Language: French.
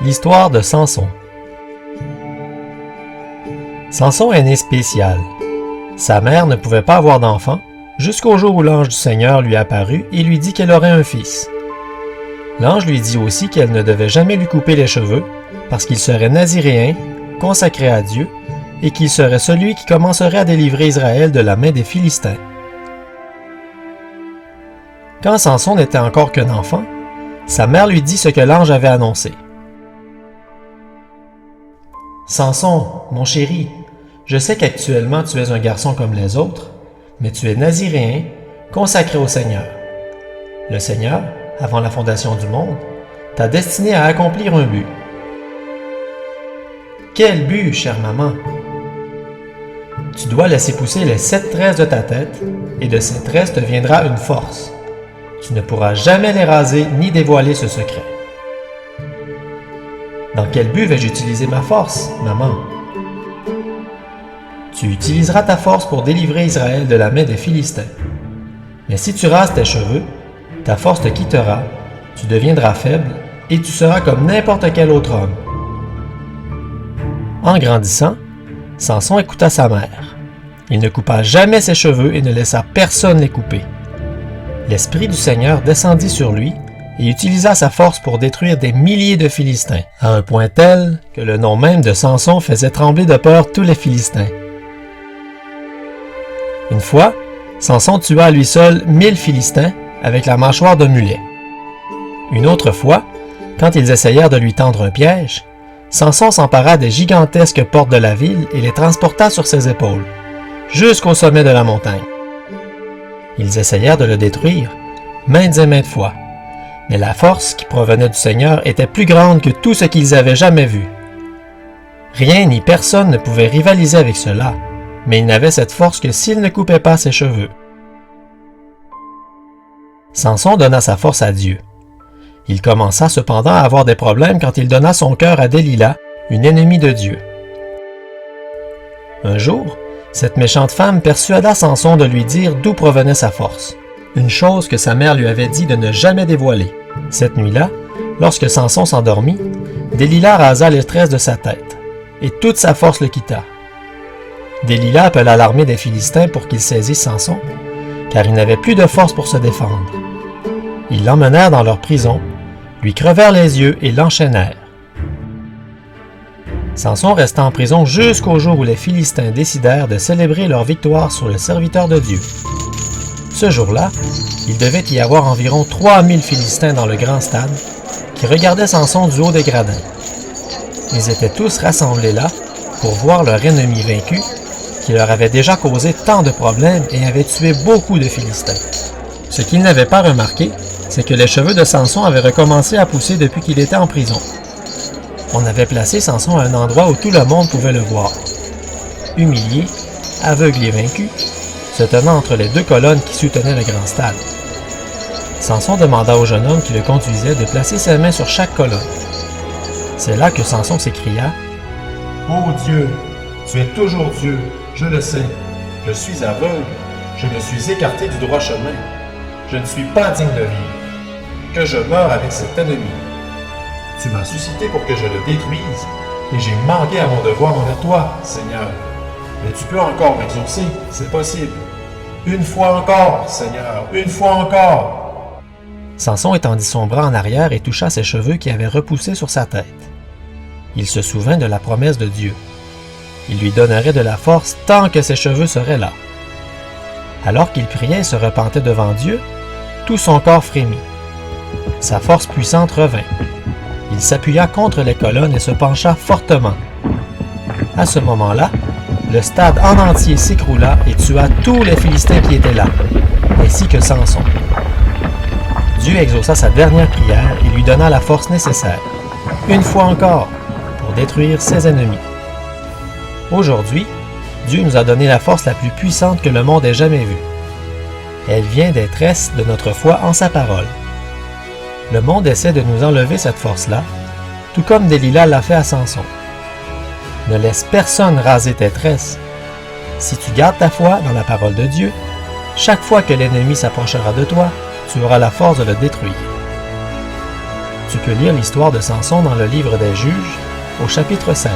L'histoire de Samson. Samson est né spécial. Sa mère ne pouvait pas avoir d'enfant, jusqu'au jour où l'ange du Seigneur lui apparut et lui dit qu'elle aurait un fils. L'ange lui dit aussi qu'elle ne devait jamais lui couper les cheveux, parce qu'il serait naziréen, consacré à Dieu, et qu'il serait celui qui commencerait à délivrer Israël de la main des Philistins. Quand Samson n'était encore qu'un enfant, sa mère lui dit ce que l'ange avait annoncé. « Samson, mon chéri, je sais qu'actuellement tu es un garçon comme les autres, mais tu es naziréen, consacré au Seigneur. Le Seigneur, avant la fondation du monde, t'a destiné à accomplir un but. » « Quel but, chère maman? » « Tu dois laisser pousser les 7 tresses de ta tête, et de ces tresses te viendra une force. Tu ne pourras jamais les raser ni dévoiler ce secret. » « Dans quel but vais-je utiliser ma force, maman? » « Tu utiliseras ta force pour délivrer Israël de la main des Philistins. Mais si tu rases tes cheveux, ta force te quittera, tu deviendras faible, et tu seras comme n'importe quel autre homme. » En grandissant, Samson écouta sa mère. Il ne coupa jamais ses cheveux et ne laissa personne les couper. L'Esprit du Seigneur descendit sur lui et utilisa sa force pour détruire des milliers de Philistins, à un point tel que le nom même de Samson faisait trembler de peur tous les Philistins. Une fois, Samson tua à lui seul 1000 Philistins avec la mâchoire d'un mulet. Une autre fois, quand ils essayèrent de lui tendre un piège, Samson s'empara des gigantesques portes de la ville et les transporta sur ses épaules, jusqu'au sommet de la montagne. Ils essayèrent de le détruire, maintes et maintes fois, mais la force qui provenait du Seigneur était plus grande que tout ce qu'ils avaient jamais vu. Rien ni personne ne pouvait rivaliser avec cela, mais il n'avait cette force que s'il ne coupait pas ses cheveux. Samson donna sa force à Dieu. Il commença cependant à avoir des problèmes quand il donna son cœur à Délila, une ennemie de Dieu. Un jour, cette méchante femme persuada Samson de lui dire d'où provenait sa force, une chose que sa mère lui avait dit de ne jamais dévoiler. Cette nuit-là, lorsque Samson s'endormit, Délila rasa les tresses de sa tête, et toute sa force le quitta. Délila appela l'armée des Philistins pour qu'ils saisissent Samson, car il n'avait plus de force pour se défendre. Ils l'emmenèrent dans leur prison, lui crevèrent les yeux et l'enchaînèrent. Samson resta en prison jusqu'au jour où les Philistins décidèrent de célébrer leur victoire sur le serviteur de Dieu. Ce jour-là, il devait y avoir environ 3000 Philistins dans le grand stade qui regardaient Samson du haut des gradins. Ils étaient tous rassemblés là pour voir leur ennemi vaincu qui leur avait déjà causé tant de problèmes et avait tué beaucoup de Philistins. Ce qu'ils n'avaient pas remarqué, c'est que les cheveux de Samson avaient recommencé à pousser depuis qu'il était en prison. On avait placé Samson à un endroit où tout le monde pouvait le voir. Humilié, aveugle et vaincu, se tenant entre les 2 colonnes qui soutenaient le grand stade. Samson demanda au jeune homme qui le conduisait de placer ses mains sur chaque colonne. C'est là que Samson s'écria « Ô Dieu, tu es toujours Dieu, je le sais. Je suis aveugle, je me suis écarté du droit chemin. Je ne suis pas digne de vivre. Que je meure avec cet ennemi. Tu m'as suscité pour que je le détruise, et j'ai manqué à mon devoir envers toi, Seigneur. Mais tu peux encore m'exaucer, c'est possible. Une fois encore, Seigneur, une fois encore. » Samson étendit son bras en arrière et toucha ses cheveux qui avaient repoussé sur sa tête. Il se souvint de la promesse de Dieu. Il lui donnerait de la force tant que ses cheveux seraient là. Alors qu'il priait et se repentait devant Dieu, tout son corps frémit. Sa force puissante revint. Il s'appuya contre les colonnes et se pencha fortement. À ce moment-là, le stade en entier s'écroula et tua tous les Philistins qui étaient là, ainsi que Samson. Dieu exauça sa dernière prière et lui donna la force nécessaire, une fois encore, pour détruire ses ennemis. Aujourd'hui, Dieu nous a donné la force la plus puissante que le monde ait jamais vue. Elle vient des tresses de notre foi en sa parole. Le monde essaie de nous enlever cette force-là, tout comme Délila l'a fait à Samson. Ne laisse personne raser tes tresses. Si tu gardes ta foi dans la parole de Dieu, chaque fois que l'ennemi s'approchera de toi, tu auras la force de le détruire. Tu peux lire l'histoire de Samson dans le livre des Juges, au chapitre 16.